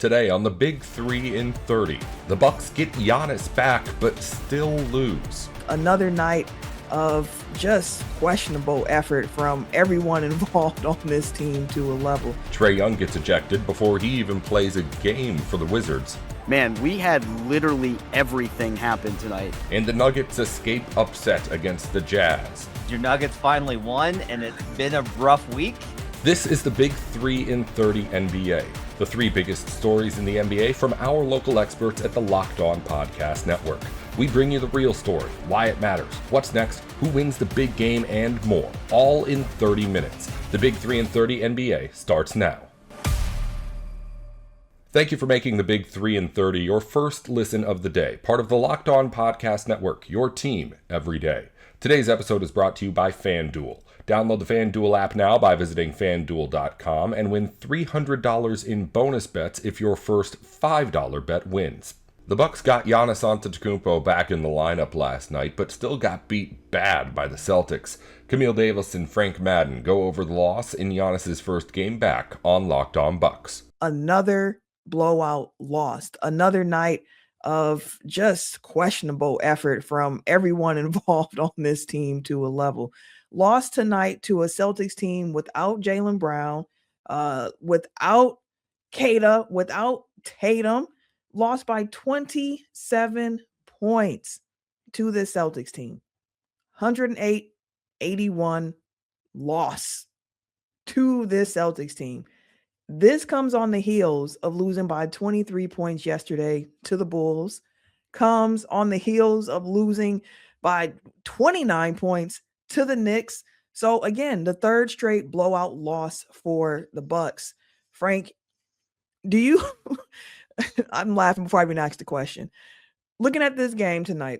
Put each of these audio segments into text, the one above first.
Today on the Big 3 in 30, the Bucks get Giannis back but still lose. Another night of just questionable effort from everyone involved on this team to a level. Trae Young gets ejected before he even plays a game for the Wizards. Man, we had literally everything happen tonight. And the Nuggets escape upset against the Jazz. Your Nuggets finally won, and it's been a rough week. This is the Big 3 in 30 NBA. The three biggest stories in the NBA from our local experts at the Locked On Podcast Network. We bring you the real story, why it matters, what's next, who wins the big game, and more, all in 30 minutes. The Big 3 in 30 NBA starts now. Thank you for making the Big 3 in 30 your first listen of the day, part of the Locked On Podcast Network, your team every day. Today's episode is brought to you by FanDuel. Download the FanDuel app now by visiting FanDuel.com and win $300 in bonus bets if your first $5 bet wins. The Bucks got Giannis Antetokounmpo back in the lineup last night, but still got beat bad by the Celtics. Camille Davis and Frank Madden go over the loss in Giannis' first game back on Locked On Bucks. Another blowout lost. Another night of just questionable effort from everyone involved on this team to a level. Lost tonight to a Celtics team without Jaylen Brown, without Kata, without Tatum. Lost by 27 points to this Celtics team. 108-81 loss to this Celtics team. This comes on the heels of losing by 23 points yesterday to the Bulls. Comes on the heels of losing by 29 points to the Knicks. So again, the third straight blowout loss for the Bucks. Frank, do you I'm laughing before I even ask the question. Looking at this game tonight,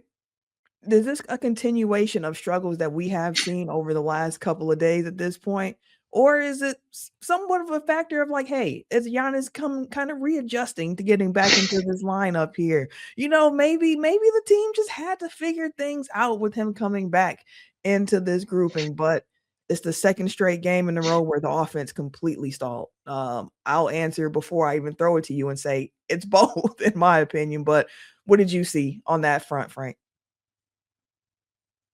is this a continuation of struggles that we have seen over the last couple of days at this point? Or is it somewhat of a factor of like, hey, is Giannis kind of readjusting to getting back into this lineup here? You know, maybe the team just had to figure things out with him coming back into this grouping, but it's the second straight game in a row where the offense completely stalled. I'll answer before I even throw it to you and say it's both, in my opinion. But what did you see on that front, Frank?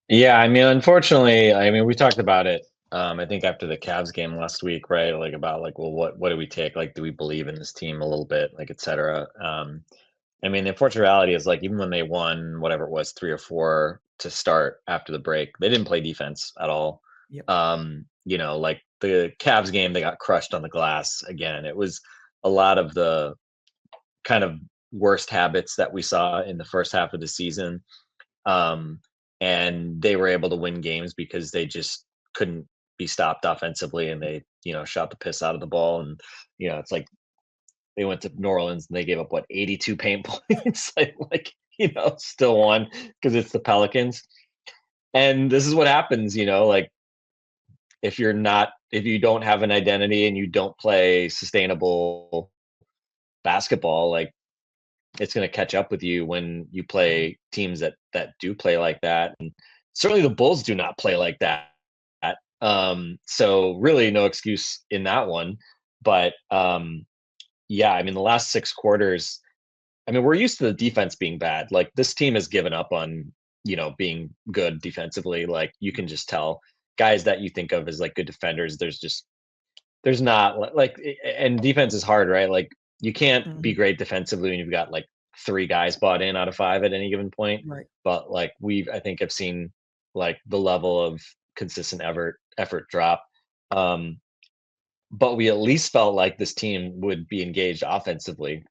Yeah, I mean, unfortunately, we talked about it. I think after the Cavs game last week, right? Like about like, well, what do we take? Like, do we believe in this team a little bit? Like, et cetera. I mean, the unfortunate reality is like even when they won whatever it was, 3 or 4 to start after the break, they didn't play defense at all. Yep. You know, like the Cavs game, they got crushed on the glass again. It was a lot of the kind of worst habits that we saw in the first half of the season. And they were able to win games because they just couldn't be stopped offensively, and they, you know, shot the piss out of the ball. And, you know, it's like they went to New Orleans and they gave up 82 paint points, like, you know, still won because it's the Pelicans. And this is what happens, you know, like if you don't have an identity and you don't play sustainable basketball, like it's going to catch up with you when you play teams that do play like that. And certainly the Bulls do not play like that. So really no excuse in that one. But yeah, I mean, the last 6 quarters, I mean, we're used to the defense being bad. Like this team has given up on, you know, being good defensively. Like you can just tell guys that you think of as like good defenders. There's not like, and defense is hard, right? Like you can't be great defensively when you've got like 3 guys bought in out of 5 at any given point. Right. But like I think have seen like the level of consistent effort drop. But we at least felt like this team would be engaged offensively.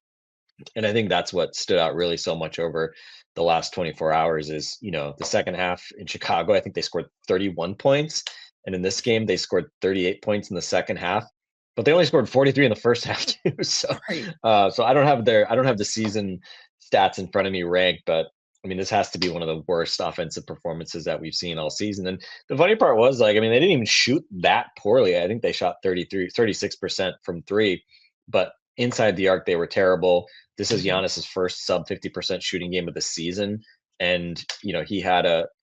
And I think that's what stood out really so much over the last 24 hours is, you know, the second half in Chicago, I think they scored 31 points. And in this game, they scored 38 points in the second half, but they only scored 43 in the first half too. So, so I don't have the season stats in front of me ranked, but I mean, this has to be one of the worst offensive performances that we've seen all season. And the funny part was, like, I mean, they didn't even shoot that poorly. I think they shot 36% from 3, but inside the arc, they were terrible. This is Giannis's first sub 50% shooting game of the season. And, you know, he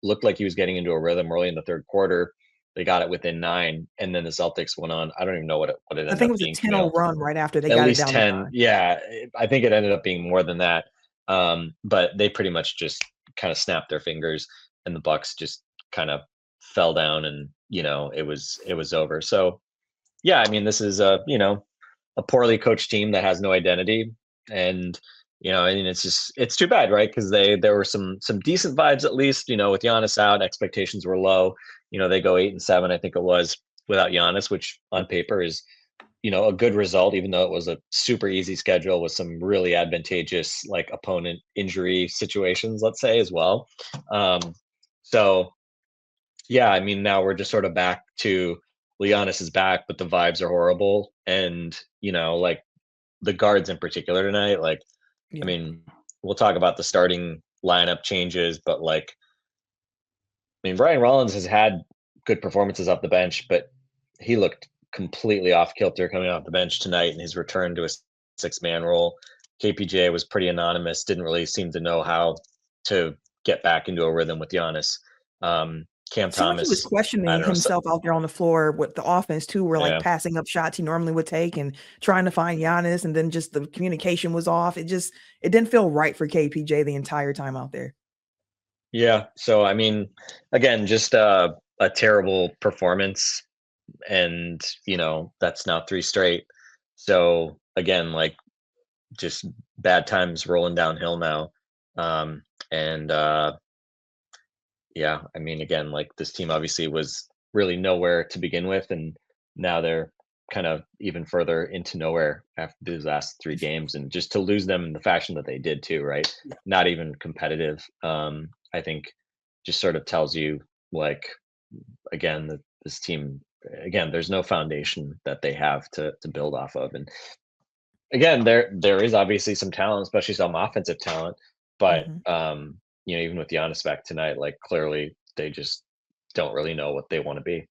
looked like he was getting into a rhythm early in the third quarter. They got it within 9, and then the Celtics went on. I don't even know what it I ended think it up was a being. 10-0 run right after they At got it least down to 10. 9. Yeah, I think it ended up being more than that. But they pretty much just kind of snapped their fingers, and the Bucks just kind of fell down, and it was over. So yeah, I mean, this is a poorly coached team that has no identity, and I mean, it's too bad, right? Because there were some decent vibes, at least, with Giannis out, expectations were low. They go 8-7, I think it was, without Giannis, which on paper is a good result, even though it was a super easy schedule with some really advantageous like opponent injury situations, let's say, as well. So yeah, I mean, now we're just sort of back to Giannis is back, but the vibes are horrible. And, like the guards in particular tonight, like, I Yeah. mean, we'll talk about the starting lineup changes, but like, I mean, Brian Rollins has had good performances off the bench, but he looked completely off kilter coming off the bench tonight in his return to a 6-man role. KPJ was pretty anonymous, didn't really seem to know how to get back into a rhythm with Giannis. Cam It seemed like he was Thomas, I questioning don't know. himself out there on the floor with the offense too, where like Yeah. passing up shots he normally would take and trying to find Giannis, and then just the communication was off. It didn't feel right for KPJ the entire time out there. Yeah. So, I mean, again, just a terrible performance. And, that's now 3 straight. So, again, like just bad times rolling downhill now. And yeah, I mean, again, like this team obviously was really nowhere to begin with. And now they're kind of even further into nowhere after these last 3 games. And just to lose them in the fashion that they did too, right? Not even competitive. I think just sort of tells you like, again, that this team, again, there's no foundation that they have to build off of. And again, there is obviously some talent, especially some offensive talent, but Mhm. even with Giannis back tonight, like clearly they just don't really know what they want to be.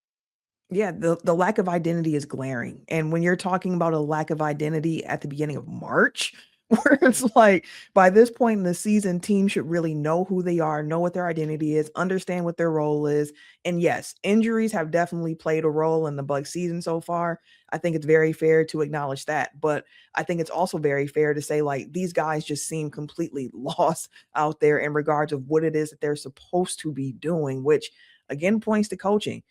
Yeah, the lack of identity is glaring. And when you're talking about a lack of identity at the beginning of March, where it's like by this point in the season, teams should really know who they are, know what their identity is, understand what their role is. And yes, injuries have definitely played a role in the Bucks season so far. I think it's very fair to acknowledge that. But I think it's also very fair to say like these guys just seem completely lost out there in regards of what it is that they're supposed to be doing, which again points to coaching.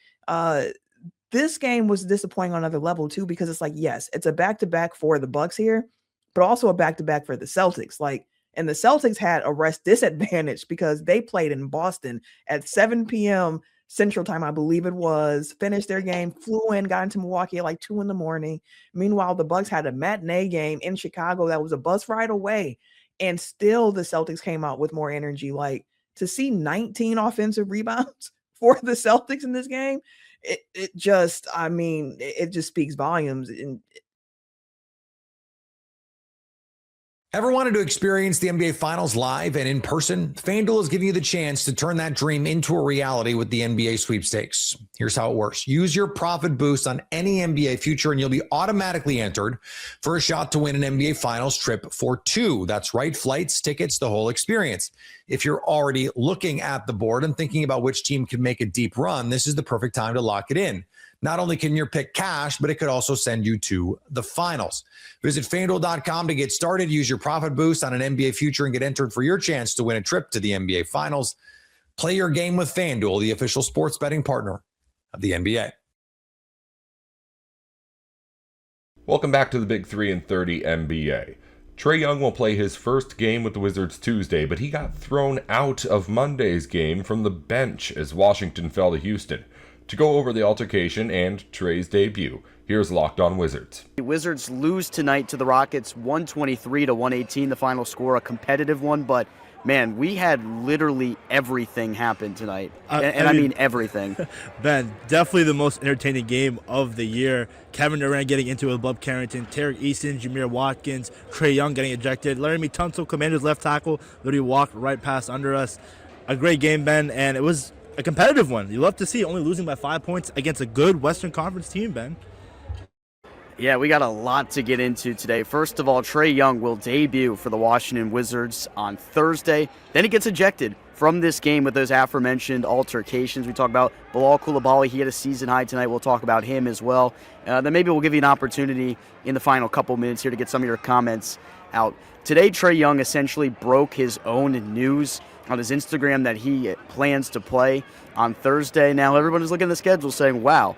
This game was disappointing on another level too, because it's like, yes, it's a back-to-back for the Bucks here, but also a back-to-back for the Celtics. Like, and the Celtics had a rest disadvantage because they played in Boston at 7 p.m. Central Time, I believe it was, finished their game, flew in, got into Milwaukee at like 2 in the morning. Meanwhile, the Bucks had a matinee game in Chicago that was a bus ride away, and still the Celtics came out with more energy. Like, to see 19 offensive rebounds for the Celtics in this game, it just, I mean, it just speaks volumes. And Ever wanted to experience the NBA Finals live and in person? FanDuel is giving you the chance to turn that dream into a reality with the NBA sweepstakes. Here's how it works. Use your profit boost on any NBA future and you'll be automatically entered for a shot to win an NBA Finals trip for 2. That's right, flights, tickets, the whole experience. If you're already looking at the board and thinking about which team can make a deep run, this is the perfect time to lock it in. Not only can your pick cash, but it could also send you to the finals. Visit FanDuel.com to get started. Use your profit boost on an NBA future and get entered for your chance to win a trip to the NBA Finals. Play your game with FanDuel, the official sports betting partner of the NBA. Welcome back to the Big 3 and 30 NBA. Trae Young will play his first game with the Wizards Tuesday, but he got thrown out of Monday's game from the bench as Washington fell to Houston. To go over the altercation and Trae's debut, here's Locked On Wizards. The Wizards lose tonight to the Rockets, 123-118, the final score, a competitive one, but man, we had literally everything happen tonight. I mean everything. Ben, definitely the most entertaining game of the year. Kevin Durant getting into it with Bob Carrington, Tarek Easton, Jameer Watkins, Trae Young getting ejected, Laramie Tunsil, Commander's left tackle, literally walked right past under us. A great game, Ben, and it was a competitive one. You love to see it, only losing by 5 points against a good Western Conference team, Ben. Yeah, we got a lot to get into today. First of all, Trae Young will debut for the Washington Wizards on Thursday. Then he gets ejected from this game with those aforementioned altercations. We talked about Bilal Coulibaly. He had a season high tonight. We'll talk about him as well. Then maybe we'll give you an opportunity in the final couple minutes here to get some of your comments out. Today, Trae Young essentially broke his own news on his Instagram that he plans to play on Thursday. Now, everyone is looking at the schedule saying, wow,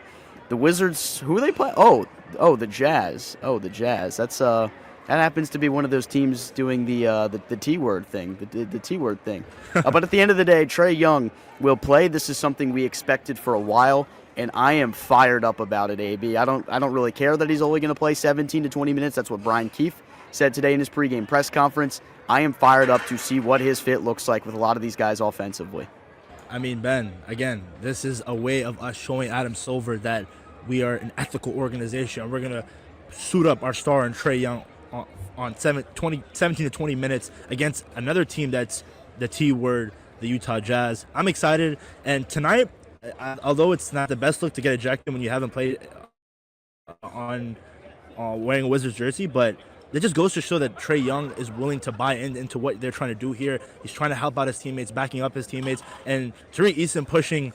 the Wizards, who are they playing? Oh, the Jazz. Oh, the Jazz. That happens to be one of those teams doing the T-word thing, the T-word thing. But at the end of the day, Trae Young will play. This is something we expected for a while, and I am fired up about it, AB. I don't really care that he's only going to play 17 to 20 minutes. That's what Brian Keefe said today in his pregame press conference. I am fired up to see what his fit looks like with a lot of these guys offensively. I mean, Ben, again, this is a way of us showing Adam Silver that we are an ethical organization. We're going to suit up our star and Trae Young on 17 to 20 minutes against another team that's the T-word, the Utah Jazz. I'm excited. And tonight, although it's not the best look to get ejected when you haven't played on wearing a Wizards jersey, but it just goes to show that Trae Young is willing to buy into what they're trying to do here. He's trying to help out his teammates, backing up his teammates, and Tariq Eason pushing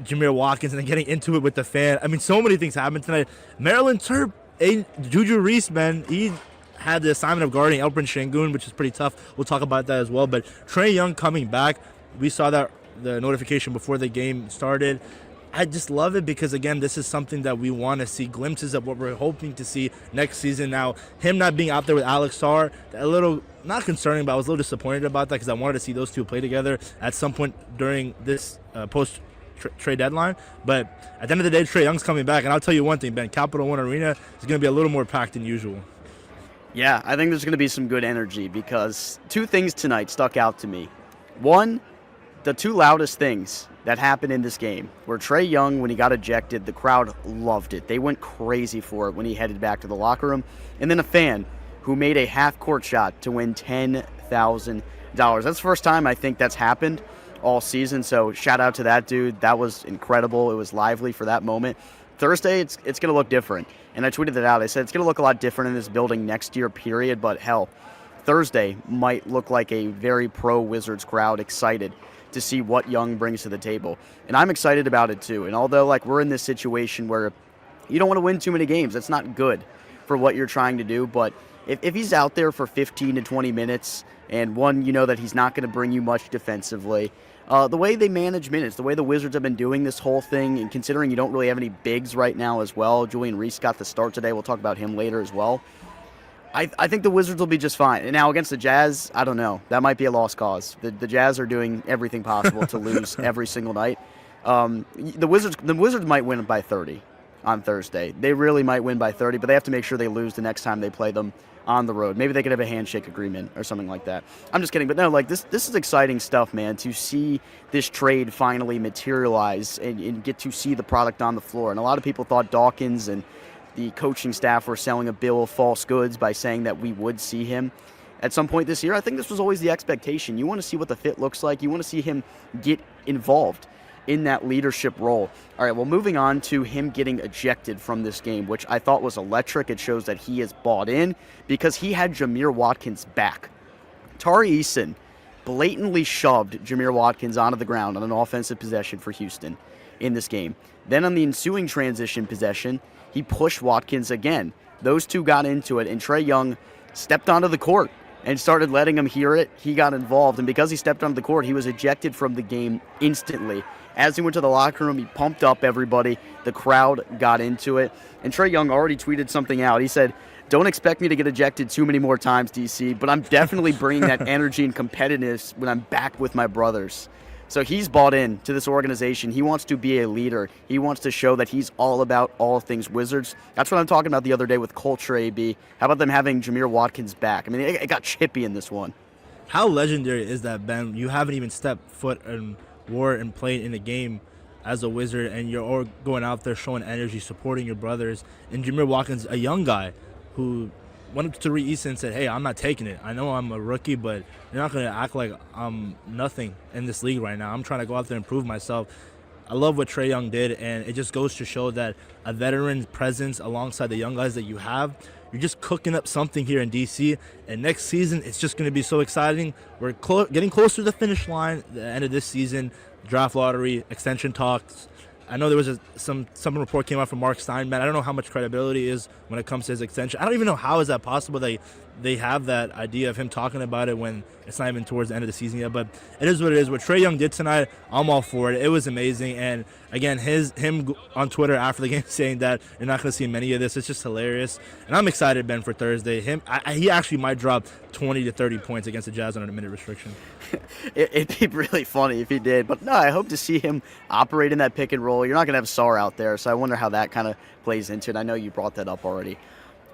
Jameer Watkins and then getting into it with the fan. I mean, so many things happened tonight. Maryland Terp, Juju Reese, man, he had the assignment of guarding Elbrin Şengün, which is pretty tough. We'll talk about that as well. But Trae Young coming back, we saw that the notification before the game started. I just love it because, again, this is something that we want to see, glimpses of what we're hoping to see next season. Now, him not being out there with Alex Sarr, a little, not concerning, but I was a little disappointed about that because I wanted to see those two play together at some point during this post-trade deadline. But at the end of the day, Trae Young's coming back. And I'll tell you one thing, Ben, Capital One Arena is going to be a little more packed than usual. Yeah, I think there's going to be some good energy because two things tonight stuck out to me. One, the two loudest things that happened in this game were Trae Young, when he got ejected, the crowd loved it. They went crazy for it when he headed back to the locker room. And then a fan who made a half-court shot to win $10,000. That's the first time I think that's happened all season, so shout out to that dude. That was incredible. It was lively for that moment. Thursday, it's going to look different. And I tweeted it out. I said it's going to look a lot different in this building next year, period. But hell, Thursday might look like a very pro-Wizards crowd excited to see what Young brings to the table. And I'm excited about it too. And although we're in this situation where you don't want to win too many games, that's not good for what you're trying to do. But if he's out there for 15 to 20 minutes, and one, you know that he's not going to bring you much defensively, the way they manage minutes, the way the Wizards have been doing this whole thing, and considering you don't really have any bigs right now as well, Julian Reese got the start today. We'll talk about him later as well. I think the Wizards will be just fine. And now against the Jazz, I don't know. That might be a lost cause. The Jazz are doing everything possible to lose every single night. The Wizards might win by 30 on Thursday. They really might win by 30, but they have to make sure they lose the next time they play them on the road. Maybe they could have a handshake agreement or something like that. I'm just kidding. But no, this is exciting stuff, man, to see this trade finally materialize and get to see the product on the floor. And a lot of people thought Dawkins and the coaching staff were selling a bill of false goods by saying that we would see him at some point this year. I think this was always the expectation. You want to see what the fit looks like. You want to see him get involved in that leadership role. All right, well, moving on to him getting ejected from this game, which I thought was electric. It shows that he is bought in because he had Jameer Watkins back. Tari Eason blatantly shoved Jameer Watkins onto the ground on an offensive possession for Houston in this game. Then on the ensuing transition possession, he pushed Watkins again. Those two got into it, and Trae Young stepped onto the court and started letting him hear it. He got involved, and because he stepped onto the court, he was ejected from the game instantly. As he went to the locker room, he pumped up everybody. The crowd got into it, and Trae Young already tweeted something out. He said, "Don't expect me to get ejected too many more times, DC, but I'm definitely bringing that energy and competitiveness when I'm back with my brothers." So he's bought in to this organization. He wants to be a leader. He wants to show that he's all about all things Wizards. That's what I'm talking about the other day with culture, AB. How about them having Jameer Watkins back? I mean, it got chippy in this one. How legendary is that, Ben? You haven't even stepped foot and wore and played in a game as a Wizard, and you're all going out there showing energy, supporting your brothers. And Jameer Watkins, a young guy who went up to Tariq Eason and said, "Hey, I'm not taking it. I know I'm a rookie, but you're not going to act like I'm nothing in this league right now. I'm trying to go out there and prove myself." I love what Trae Young did, and it just goes to show that a veteran presence alongside the young guys that you have, you're just cooking up something here in DC. And next season, it's just going to be so exciting. We're getting closer to the finish line, the end of this season, draft lottery, extension talks. I know there was some report came out from Mark Steinman. I don't know how much credibility is when it comes to his extension. I don't even know how is that possible they have that idea of him talking about it when it's not even towards the end of the season yet. But it is what it is. What Trae Young did tonight, I'm all for it. It was amazing. And again, him on Twitter after the game saying that you're not going to see many of this, it's just hilarious. And I'm excited, Ben, for Thursday. He actually might drop 20 to 30 points against the Jazz on a minute restriction. It'd be really funny if he did. But no, I hope to see him operate in that pick and roll. You're not going to have Sar out there, so I wonder how that kind of plays into it. I know you brought that up already,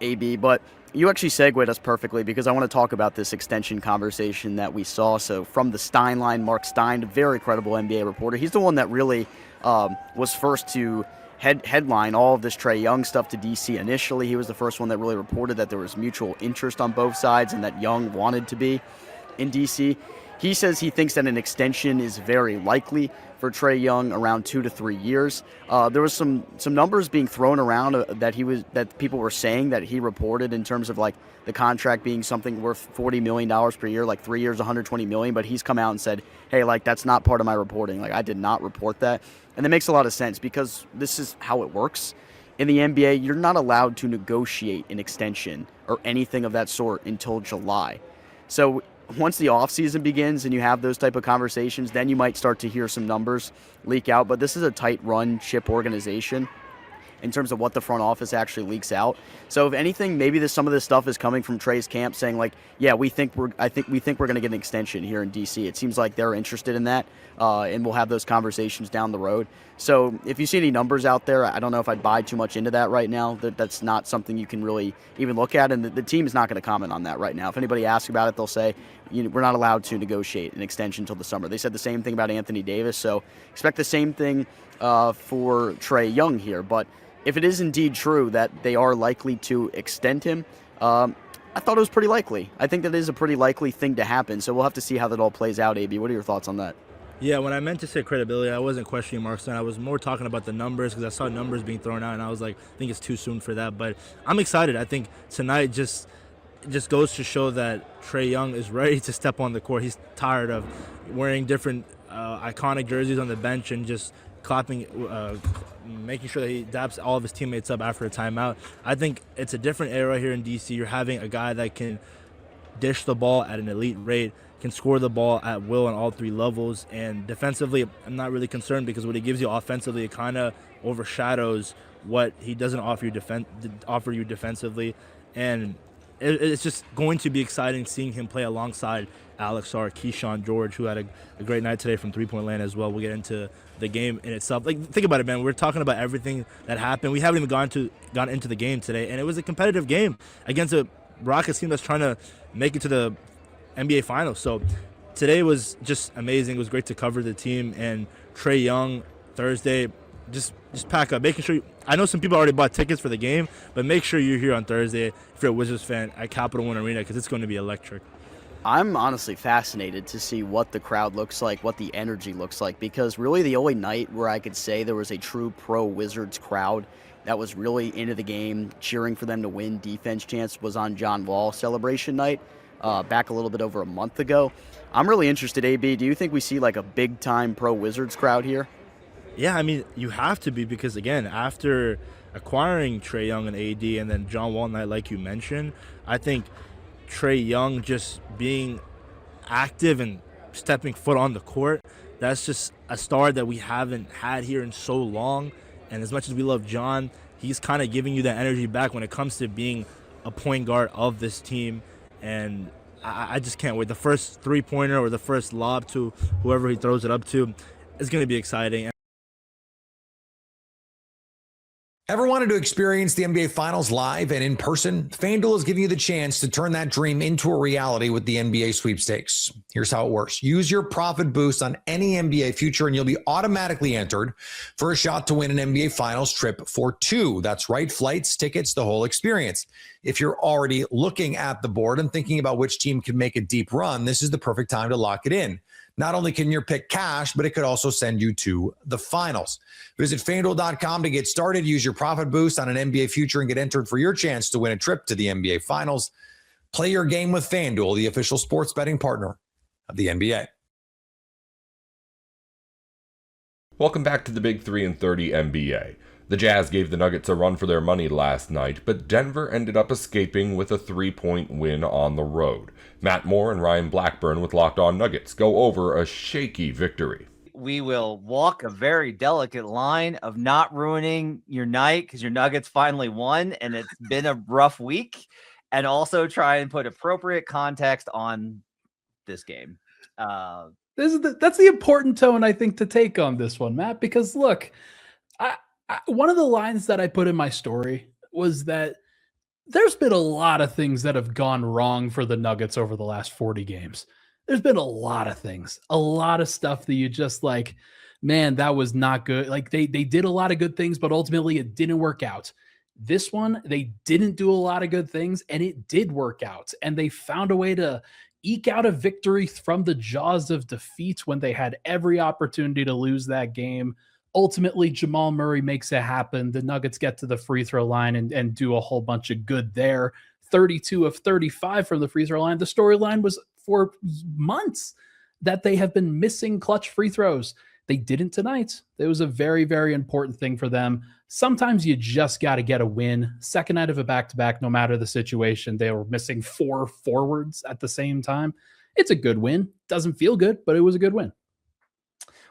AB, but you actually segued us perfectly because I want to talk about this extension conversation that we saw. So from the Stein line, Mark Stein, a very credible NBA reporter. He's the one that really was first to headline all of this Trae Young stuff to DC initially. He was the first one that really reported that there was mutual interest on both sides and that Young wanted to be in DC. He says he thinks that an extension is very likely for Trae Young, around 2 to 3 years. There was some numbers being thrown around that people were saying that he reported in terms of like the contract being something worth $40 million per year, like 3 years, $120 million. But he's come out and said, hey, like that's not part of my reporting. Like I did not report that. And that makes a lot of sense because this is how it works. In the NBA, you're not allowed to negotiate an extension or anything of that sort until July. So once the offseason begins and you have those type of conversations, then you might start to hear some numbers leak out. But this is a tight-run ship organization in terms of what the front office actually leaks out. So if anything, maybe some of this stuff is coming from Trae's camp saying like, yeah, we think we're going to get an extension here in DC. It seems like they're interested in that, and we'll have those conversations down the road. So if you see any numbers out there, I don't know if I'd buy too much into that right now. That's not something you can really even look at, and the team is not going to comment on that right now. If anybody asks about it, they'll say, we're not allowed to negotiate an extension until the summer. They said the same thing about Anthony Davis, so expect the same thing for Trae Young here. But if it is indeed true that they are likely to extend him, I thought it was pretty likely. I think that is a pretty likely thing to happen, so we'll have to see how that all plays out, AB. What are your thoughts on that? Yeah, when I meant to say credibility, I wasn't questioning Mark Stein. I was more talking about the numbers because I saw numbers being thrown out, and I was like, I think it's too soon for that. But I'm excited. I think tonight just goes to show that Trae Young is ready to step on the court. He's tired of wearing different iconic jerseys on the bench and just clapping, making sure that he daps all of his teammates up after a timeout. I think it's a different era here in DC. You're having a guy that can dish the ball at an elite rate, can score the ball at will on all three levels, and defensively, I'm not really concerned because what he gives you offensively, it kind of overshadows what he doesn't offer you defensively, and it's just going to be exciting seeing him play alongside Alex Sarr, Keyshawn George, who had a great night today from three-point land as well. We'll get into the game in itself. Like, think about it, man. We're talking about everything that happened. We haven't even gone into the game today, and it was a competitive game against a Rockets team that's trying to make it to the NBA Finals. So today was just amazing. It was great to cover the team, and Trae Young Thursday, just pack up. Making sure I know some people already bought tickets for the game, but make sure you're here on Thursday if you're a Wizards fan at Capital One Arena because it's going to be electric. I'm honestly fascinated to see what the crowd looks like, what the energy looks like, because really the only night where I could say there was a true pro-Wizards crowd that was really into the game, cheering for them to win, defense chants, was on John Wall celebration night back a little bit over a month ago. I'm really interested, AB. Do you think we see like a big-time pro-Wizards crowd here? Yeah, I mean, you have to be because, again, after acquiring Trae Young and AD and then John Wall night, like you mentioned, I think Trae Young just being active and stepping foot on the court, that's just a star that we haven't had here in so long. And as much as we love John, he's kind of giving you that energy back when it comes to being a point guard of this team. And I just can't wait. The first three-pointer or the first lob to whoever he throws it up to is going to be exciting. Ever wanted to experience the NBA Finals live and in person? FanDuel is giving you the chance to turn that dream into a reality with the NBA sweepstakes. Here's how it works. Use your profit boost on any NBA future and you'll be automatically entered for a shot to win an NBA Finals trip for two. That's right, flights, tickets, the whole experience. If you're already looking at the board and thinking about which team can make a deep run, this is the perfect time to lock it in. Not only can your pick cash, but it could also send you to the finals. Visit FanDuel.com to get started. Use your profit boost on an NBA future and get entered for your chance to win a trip to the NBA Finals. Play your game with FanDuel, the official sports betting partner of the NBA. Welcome back to the Big 3 and 30 NBA. The Jazz gave the Nuggets a run for their money last night, but Denver ended up escaping with a 3-point win on the road. Matt Moore and Ryan Blackburn with Locked On Nuggets go over a shaky victory. We will walk a very delicate line of not ruining your night because your Nuggets finally won and it's been a rough week, and also try and put appropriate context on this game. That's the important tone, I think, to take on this one, Matt, because look, one of the lines that I put in my story was that there's been a lot of things that have gone wrong for the Nuggets over the last 40 games. There's been a lot of things, a lot of stuff that you just like, man, that was not good. Like they did a lot of good things, but ultimately it didn't work out. This one, they didn't do a lot of good things and it did work out. And they found a way to eke out a victory from the jaws of defeat when they had every opportunity to lose that game. Ultimately, Jamal Murray makes it happen. The Nuggets get to the free throw line and do a whole bunch of good there. 32 of 35 from the free throw line. The storyline was for months that they have been missing clutch free throws. They didn't tonight. It was a very, very important thing for them. Sometimes you just got to get a win. Second night of a back-to-back, no matter the situation. They were missing 4 forwards at the same time. It's a good win. Doesn't feel good, but it was a good win.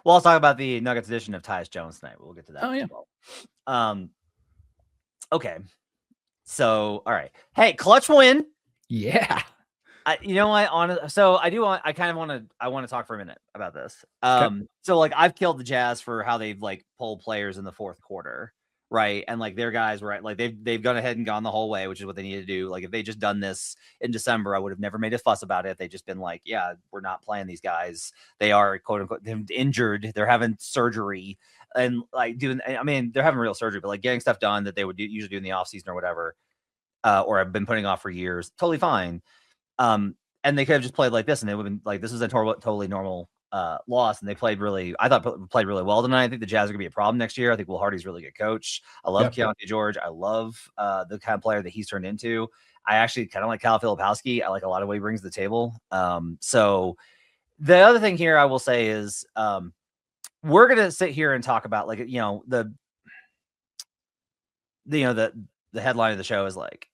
Well, let's talk about the Nuggets edition of Tyus Jones tonight. We'll get to that. Oh, yeah. As well. Okay. So, all right. Hey, clutch win. Yeah. You know what? I want to talk for a minute about this. Okay. So like I've killed the Jazz for how they've like pulled players in the fourth quarter, right? And like their guys were like they've gone ahead and gone the whole way, which is what they need to do. Like if they just done this in December, I would have never made a fuss about it. They just been like, yeah, we're not playing these guys. They are quote unquote injured. They're having surgery and like doing. I mean, they're having real surgery, but like getting stuff done that they would usually do in the offseason or whatever, or have been putting off for years. Totally fine. And they could have just played like this, and they would have been like, this is a totally normal loss. And they played really really well tonight. I think the Jazz are gonna be a problem next year. I think Will Hardy's a really good coach. I love Keontae George. I love the kind of player that he's turned into. I actually kind of like Kyle Filipowski. I like a lot of what he brings to the table. So the other thing here I will say is we're gonna sit here and talk about like, you know, the headline of the show is like,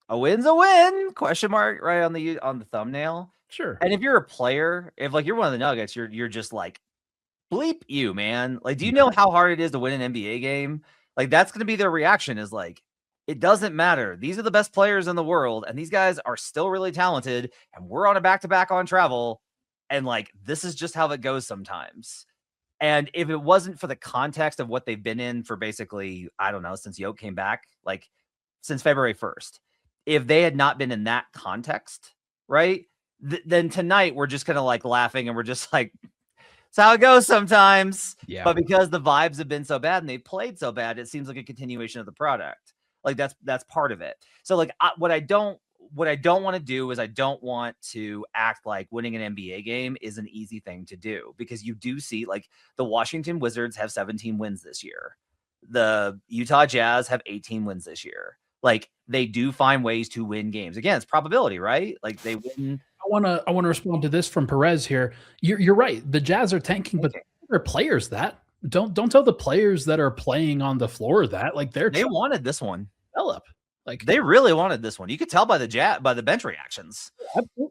a win's a win, question mark, right on the thumbnail. Sure. And if you're a player, if like you're one of the Nuggets, you're just like, bleep you, man. Like, do you know how hard it is to win an NBA game? Like, that's going to be their reaction is like, it doesn't matter. These are the best players in the world, and these guys are still really talented, and we're on a back-to-back on travel, and like, this is just how it goes sometimes. And if it wasn't for the context of what they've been in for basically, I don't know, since Yoke came back, like since February 1st, if they had not been in that context, right, then tonight we're just kind of like laughing and we're just like, it's how it goes sometimes. Yeah. But because the vibes have been so bad and they played so bad, it seems like a continuation of the product. Like that's part of it. So like what I don't want to do is I don't want to act like winning an NBA game is an easy thing to do, because you do see like the Washington Wizards have 17 wins this year. The Utah Jazz have 18 wins this year. Like they do find ways to win games. Again, it's probability, right? Like they win. I want to respond to this from Perez here. You're right. The Jazz are tanking, but there are players that don't tell the players that are playing on the floor that like they wanted this one. Develop. Like they really wanted this one. You could tell by the bench reactions.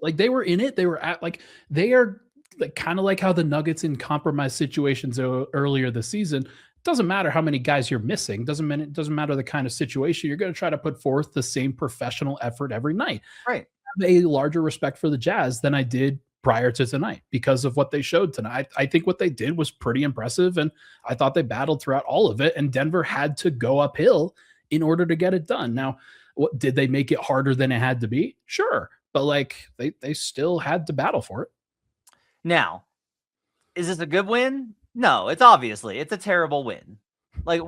Like they were in it. They were at like they are like kind of like how the Nuggets in compromised situations earlier this season. Doesn't matter how many guys you're missing. Doesn't matter the kind of situation. You're going to try to put forth the same professional effort every night. Right. I have a larger respect for the Jazz than I did prior to tonight because of what they showed tonight. I think what they did was pretty impressive, and I thought they battled throughout all of it, and Denver had to go uphill in order to get it done. Now, what did they make it harder than it had to be? Sure. But like they still had to battle for it. Now, is this a good win? No, it's a terrible win. Like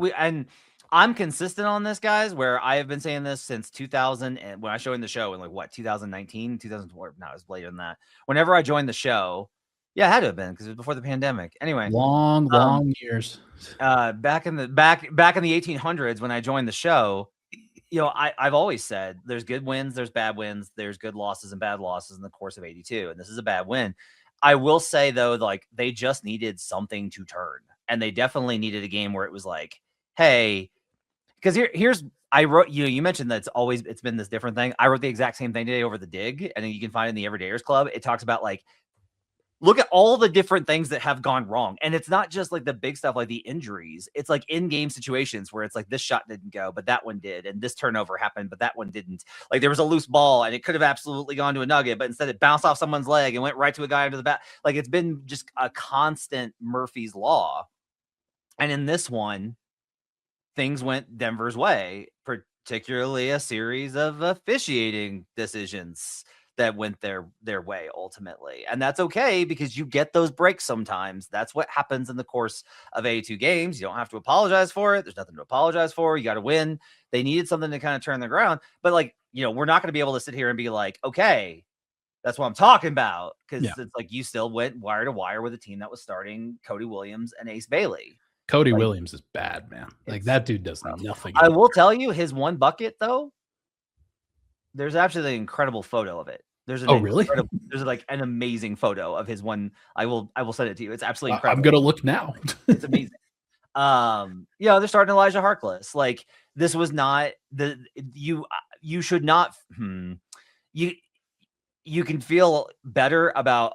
I'm consistent on this, guys, where I have been saying this since 2000. And when I joined the show in 2019, 2004, no, it was later than that. Whenever I joined the show, Yeah, it had to have been because it was before the pandemic. Anyway, long years. Back in the 1800s when I joined the show, I've always said there's good wins, there's bad wins, there's good losses and bad losses in the course of 82, and this is a bad win. I will say though, like they just needed something to turn, and they definitely needed a game where it was like, hey, because here's I wrote you mentioned that it's been this different thing. I wrote the exact same thing today over the dig, and then you can find it in the Everydayers Club. It talks about like, look at all the different things that have gone wrong. And it's not just like the big stuff, like the injuries. It's like in-game situations where it's like this shot didn't go, but that one did. And this turnover happened, but that one didn't. Like there was a loose ball and it could have absolutely gone to a Nugget, but instead it bounced off someone's leg and went right to a guy under the bat. Like it's been just a constant Murphy's Law. And in this one, things went Denver's way, particularly a series of officiating decisions that went their way ultimately. And that's okay because you get those breaks sometimes. That's what happens in the course of 82 games. You don't have to apologize for it. There's nothing to apologize for. You got to win. They needed something to kind of turn the ground. But like, we're not going to be able to sit here and be like, okay, that's what I'm talking about. Because it's like you still went wire to wire with a team that was starting Cody Williams and Ace Bailey. Cody Williams is bad, man. Like that dude does nothing. I will tell you his one bucket though. There's actually an incredible photo of it. There's really? There's like an amazing photo of his one. I will send it to you. It's absolutely incredible. I'm gonna look now. It's amazing. They're starting Elijah Harkless. Like this was not you should not you can feel better about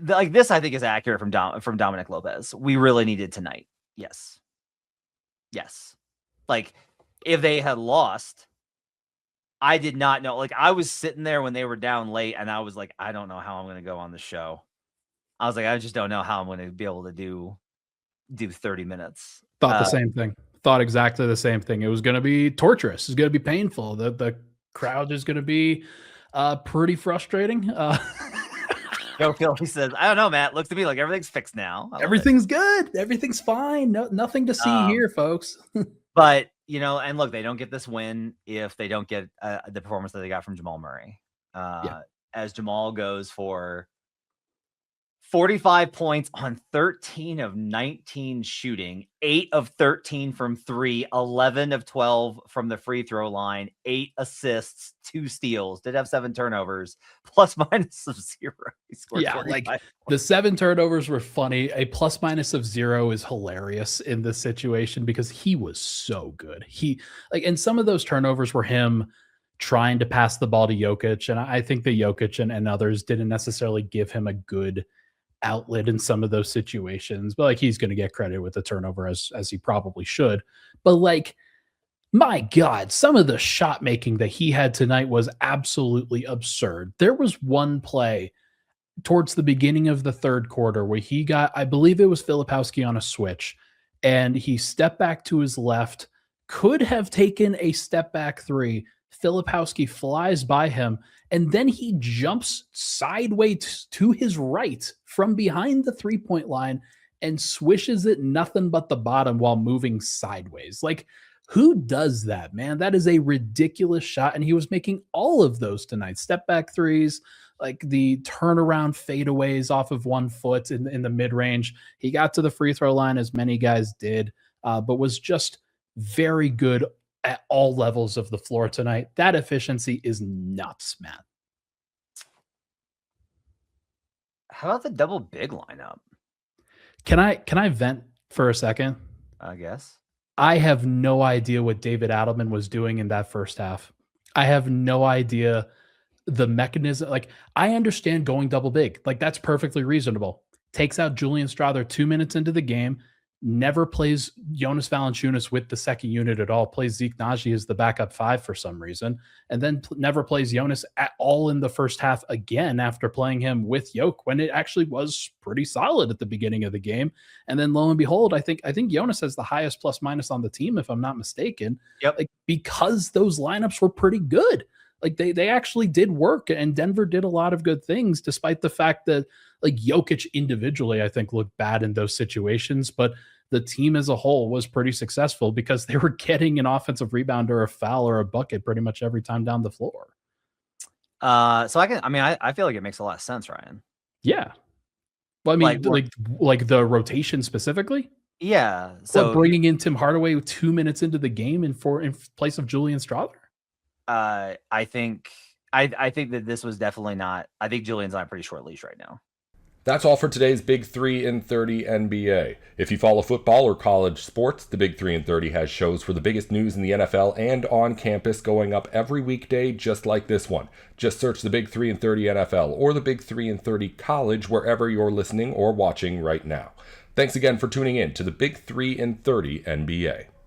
like this. I think is accurate from Dominic Lopez. We really needed tonight. Yes. Like if they had lost, I did not know. Like I was sitting there when they were down late and I was like, I don't know how I'm going to go on the show. I was like, I just don't know how I'm going to be able to do 30 minutes. Thought the same thing. Thought exactly the same thing. It was going to be torturous. It's going to be painful. The crowd is going to be pretty frustrating. Joe Philly says, I don't know, Matt. Looks to me like everything's fixed now. Everything's good. Everything's fine. Nothing to see here, folks. But and look, they don't get this win if they don't get the performance that they got from Jamal Murray. As Jamal goes for 45 points on 13 of 19 shooting, 8 of 13 from 3, 11 of 12 from the free throw line, 8 assists, 2 steals, did have 7 turnovers, plus minus of 0. He scored 45 points. The 7 turnovers were funny. A plus minus of 0 is hilarious in this situation because he was so good. And some of those turnovers were him trying to pass the ball to Jokic. And I think that Jokic and others didn't necessarily give him a good outlet in some of those situations, but like he's going to get credit with the turnover as he probably should. But like, my God, some of the shot making that he had tonight was absolutely absurd. There was one play towards the beginning of the third quarter where he got, I believe it was Filipowski on a switch, and he stepped back to his left, could have taken a step back 3. Filipowski flies by him, and then he jumps sideways to his right from behind the 3-point line and swishes it nothing but the bottom while moving sideways. Like, who does that, man? That is a ridiculous shot, and he was making all of those tonight. Step back 3s, like the turnaround fadeaways off of 1 foot in the mid-range. He got to the free throw line, as many guys did, but was just very good at all levels of the floor tonight. That efficiency is nuts, man. How about the double big lineup? Can I vent for a second? I guess. I have no idea what David Adelman was doing in that first half. I have no idea the mechanism. Like, I understand going double big. Like, that's perfectly reasonable. Takes out Julian Strawther 2 minutes into the game. Never plays Jonas Valanciunas with the second unit at all. Plays Zeke Naji as the backup 5 for some reason. And then never plays Jonas at all in the first half again after playing him with Yoke when it actually was pretty solid at the beginning of the game. And then lo and behold, I think Jonas has the highest plus minus on the team, if I'm not mistaken. Yep. Like, because those lineups were pretty good. Like they actually did work, and Denver did a lot of good things, despite the fact that like Jokic individually, I think, looked bad in those situations, but the team as a whole was pretty successful because they were getting an offensive rebound or a foul or a bucket pretty much every time down the floor. I feel like it makes a lot of sense, Ryan. Yeah. Well, I mean, Like, like the rotation specifically. yeah. So So bringing in Tim Hardaway 2 minutes into the game in place of Julian Strawther. I think that this was definitely not. I think Julian's on a pretty short leash right now. That's all for today's Big 3 in 30 NBA. If you follow football or college sports, the Big 3 in 30 has shows for the biggest news in the NFL and on campus going up every weekday just like this one. Just search the Big 3 in 30 NFL or the Big 3 in 30 College wherever you're listening or watching right now. Thanks again for tuning in to the Big 3 in 30 NBA.